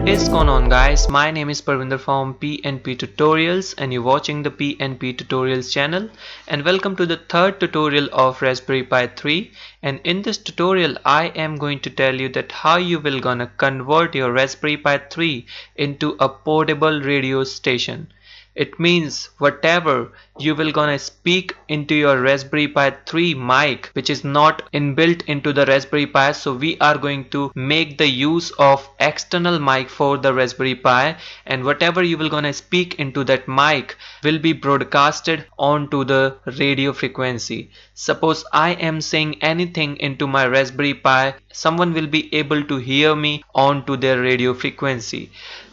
is going on, guys? My name is Parvinder from PNP Tutorials and you're watching the PNP Tutorials channel, and welcome to the third tutorial of Raspberry Pi 3. And in this tutorial I am going to tell you that how you will gonna convert your Raspberry Pi 3 into a portable radio station. It means whatever you will gonna speak into your Raspberry Pi 3 mic, which is not inbuilt into the Raspberry Pi, so we are going to make the use of external mic for the Raspberry Pi, and whatever you will gonna speak into that mic will be broadcasted onto the radio frequency. Suppose I am saying anything into my Raspberry Pi, someone will be able to hear me onto their radio frequency.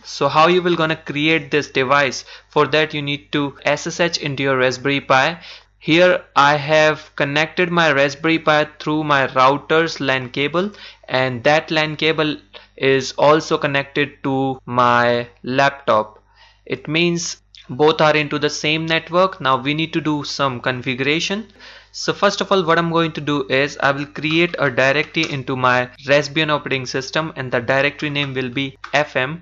So how you will gonna create this device? For that you need to SSH into your Raspberry Pi. Here I have connected my Raspberry Pi through my router's LAN cable, and that LAN cable is also connected to my laptop. It means both are into the same network. Now we need to do some configuration. So first of all, what I'm going to do is I will create a directory into my Raspbian operating system, and the directory name will be FM.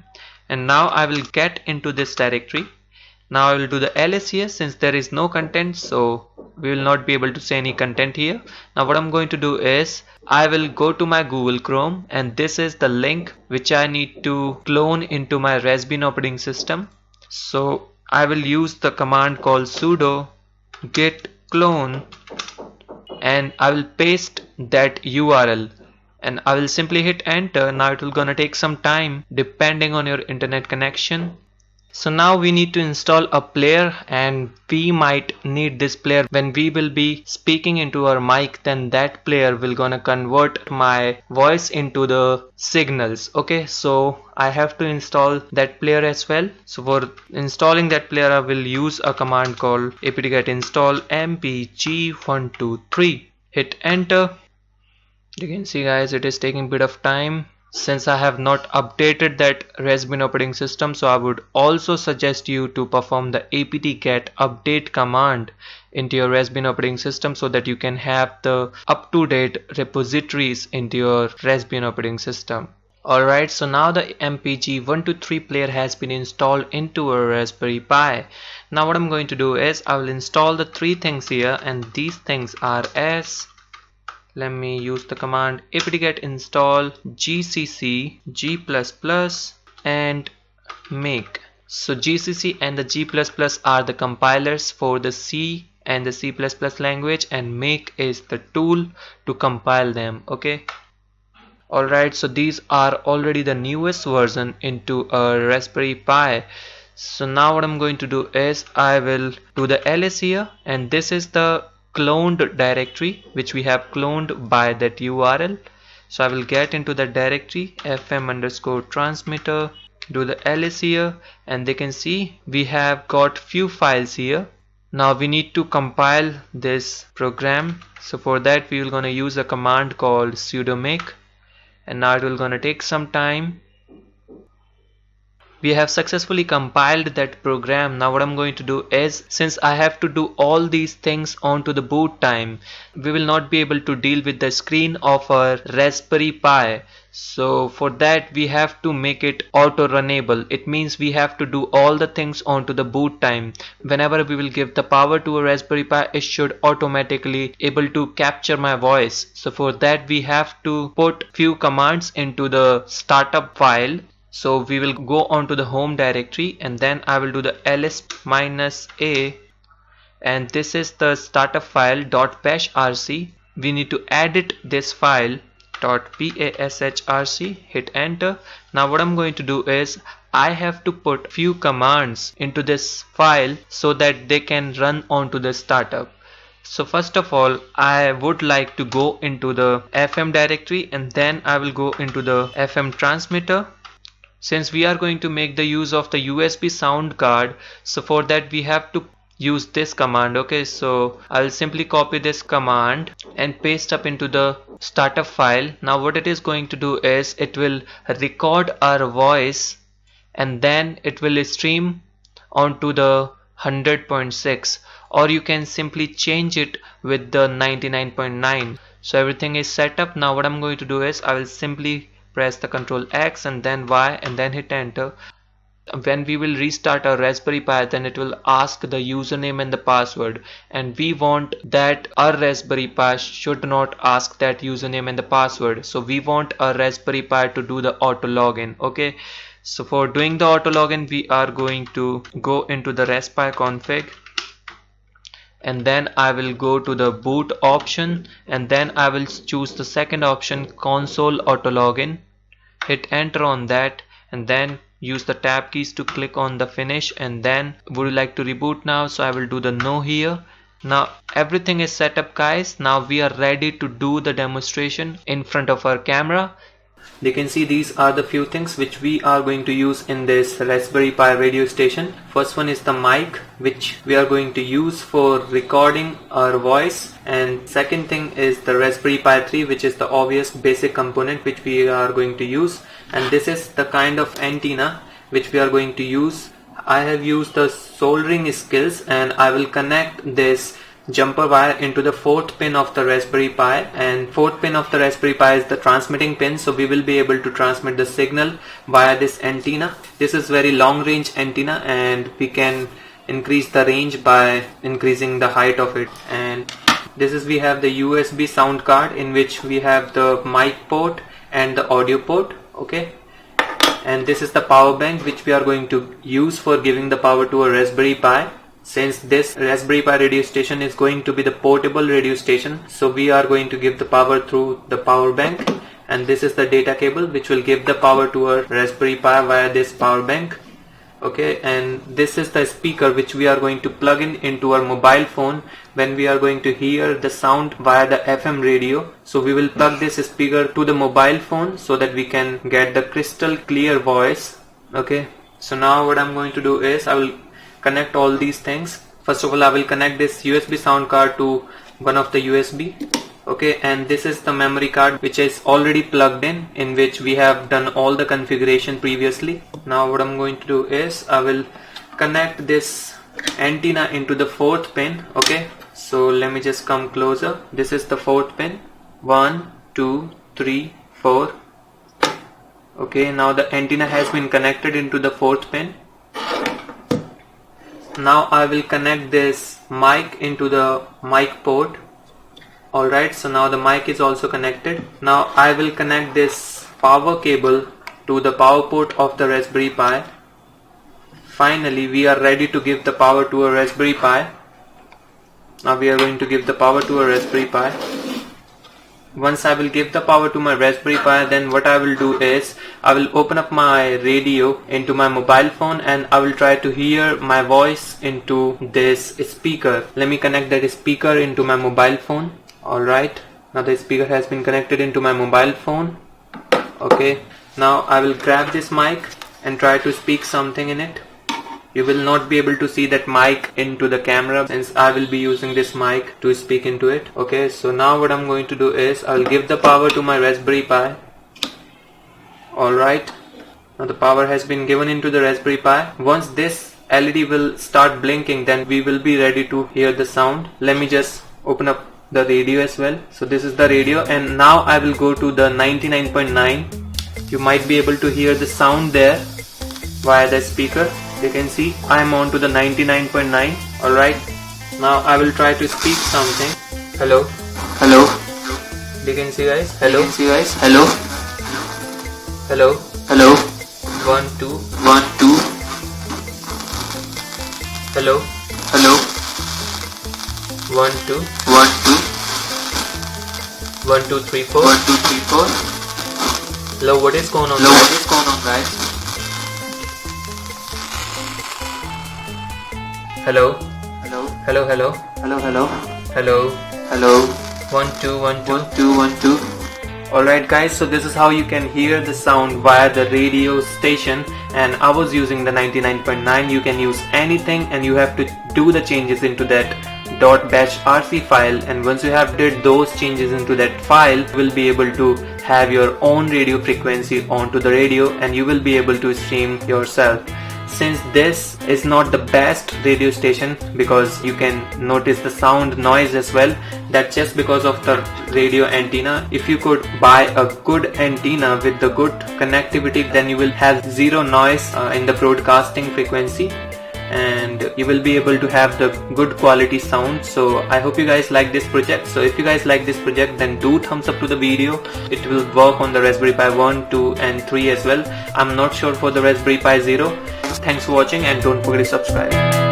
And now I will get into this directory. Now I will do the ls here, since there is no content, so we will not be able to say any content here. Now what I'm going to do is I will go to my Google Chrome, and this is the link which I need to clone into my Raspbian operating system. So I will use the command called sudo git clone, and I will paste that URL. And I will simply hit enter. Now it will gonna take some time depending on your internet connection. So now we need to install a player, and we might need this player when we will be speaking into our mic. Then that player will gonna convert my voice into the signals. Okay, so I have to install that player as well. So for installing that player I will use a command called apt-get install mpg123. Hit enter. You can see, guys, it is taking a bit of time since I have not updated that Raspbian operating system. So I would also suggest you to perform the apt-get update command into your Raspbian operating system so that you can have the up-to-date repositories into your Raspbian operating system. Alright, so now the mpg123 player has been installed into a Raspberry Pi. Now what I'm going to do is I will install the three things here, and these things are as, let me use the command apt-get install gcc g++ and make. So gcc and the g++ are the compilers for the C and the C++ language, and make is the tool to compile them. Okay. Alright, so these are already the newest version into a Raspberry Pi. So now what I'm going to do is I will do the ls here, and this is the cloned directory which we have cloned by that URL. So I will get into the directory fm_transmitter, do the ls here, and they can see we have got few files here. Now we need to compile this program. So for that we will gonna use a command called sudo make, and now it will gonna take some time. We have successfully compiled that program. Now what I'm going to do is, since I have to do all these things onto the boot time, we will not be able to deal with the screen of our Raspberry Pi. So for that we have to make it auto runnable. It means we have to do all the things onto the boot time. Whenever we will give the power to a Raspberry Pi, it should automatically able to capture my voice. So for that we have to put few commands into the startup file. So we will go on to the home directory, and then I will do the ls-a, and this is the startup file .bashrc. We need to edit this file .bashrc. Hit enter. Now what I'm going to do is I have to put few commands into this file so that they can run onto the startup. So first of all I would like to go into the FM directory, and then I will go into the FM transmitter. Since we are going to make the use of the USB sound card, so for that we have to use this command. Okay, so I'll simply copy this command and paste up into the startup file. Now what it is going to do is it will record our voice, and then it will stream onto the 100.6, or you can simply change it with the 99.9. So everything is set up. Now what I'm going to do is I will simply press the Ctrl X and then Y and then hit enter. When we will restart our Raspberry Pi, then it will ask the username and the password, and we want that our Raspberry Pi should not ask that username and the password. So we want our Raspberry Pi to do the auto login. Okay, so for doing the auto login, we are going to go into the Raspberry config, and then I will go to the boot option, and then I will choose the second option, console auto login. Hit enter on that, and then use the tab keys to click on the finish. And then would you like to reboot now? So I will do the no here. Now everything is set up, guys. Now we are ready to do the demonstration in front of our camera. You can see these are the few things which we are going to use in this Raspberry Pi radio station. First one is the mic, which we are going to use for recording our voice, and second thing is the Raspberry Pi 3, which is the obvious basic component which we are going to use, and this is the kind of antenna which we are going to use. I have used the soldering skills, and I will connect this jumper wire into the fourth pin of the Raspberry Pi, and fourth pin of the Raspberry Pi is the transmitting pin, so we will be able to transmit the signal via this antenna. This is very long range antenna, and we can increase the range by increasing the height of it. And this is, we have the USB sound card in which we have the mic port and the audio port. Okay, and this is the power bank which we are going to use for giving the power to a Raspberry Pi. Since this Raspberry Pi radio station is going to be the portable radio station, so we are going to give the power through the power bank, and this is the data cable which will give the power to our Raspberry Pi via this power bank. Okay, and this is the speaker which we are going to plug in into our mobile phone when we are going to hear the sound via the FM radio. So we will plug this speaker to the mobile phone so that we can get the crystal clear voice. Okay, so now what I'm going to do is I will connect all these things. First of all, I will connect this USB sound card to one of the USB. Okay, and this is the memory card which is already plugged in which we have done all the configuration previously. Now what I'm going to do is I will connect this antenna into the fourth pin. Okay, so let me just come closer. This is the fourth pin. 1, 2, 3, 4. Okay, now the antenna has been connected into the fourth pin. Now I will connect this mic into the mic port. Alright, so now the mic is also connected. Now I will connect this power cable to the power port of the Raspberry Pi. Finally, we are ready to give the power to a Raspberry Pi. Now we are going to give the power to a Raspberry Pi. Once I will give the power to my Raspberry Pi, then what I will do is I will open up my radio into my mobile phone, and I will try to hear my voice into this speaker. Let me connect that speaker into my mobile phone. Alright, now the speaker has been connected into my mobile phone. Okay, now I will grab this mic and try to speak something in it. You will not be able to see that mic into the camera since I will be using this mic to speak into it. Okay, so now what I'm going to do is I will give the power to my Raspberry Pi. Alright, now the power has been given into the Raspberry Pi. Once this LED will start blinking, then we will be ready to hear the sound. Let me just open up the radio as well. So this is the radio, and now I will go to the 99.9. You might be able to hear the sound there via the speaker. You can see I am on to the 99.9. Alright, now I will try to speak something. Hello. Hello. You can see, guys. Hello. You can see, guys. Hello. Hello. Hello. 1 2 1 2. Hello. Hello. 1 2 1 2 1 2 3 4 1 2 3 4. Hello, what is going on? Hello, what is going on, guys? Hello. Hello. Hello. Hello. Hello. Hello. Hello. Hello. 1 2 1 2 1 2 1 2. Alright, guys, so this is how you can hear the sound via the radio station, and I was using the 99.9. You can use anything, and you have to do the changes into that .bashrc file, and once you have did those changes into that file, you will be able to have your own radio frequency onto the radio, and you will be able to stream yourself. since this is not the best radio station, because you can notice the sound noise as well, that's just because of the radio antenna. If you could buy a good antenna with the good connectivity, then you will have zero noise in the broadcasting frequency, and you will be able to have the good quality sound. So I hope you guys like this project. So if you guys like this project, then do thumbs up to the video. It will work on the Raspberry Pi 1, 2 and 3 as well. I'm not sure for the Raspberry Pi 0. Thanks for watching, and don't forget to subscribe.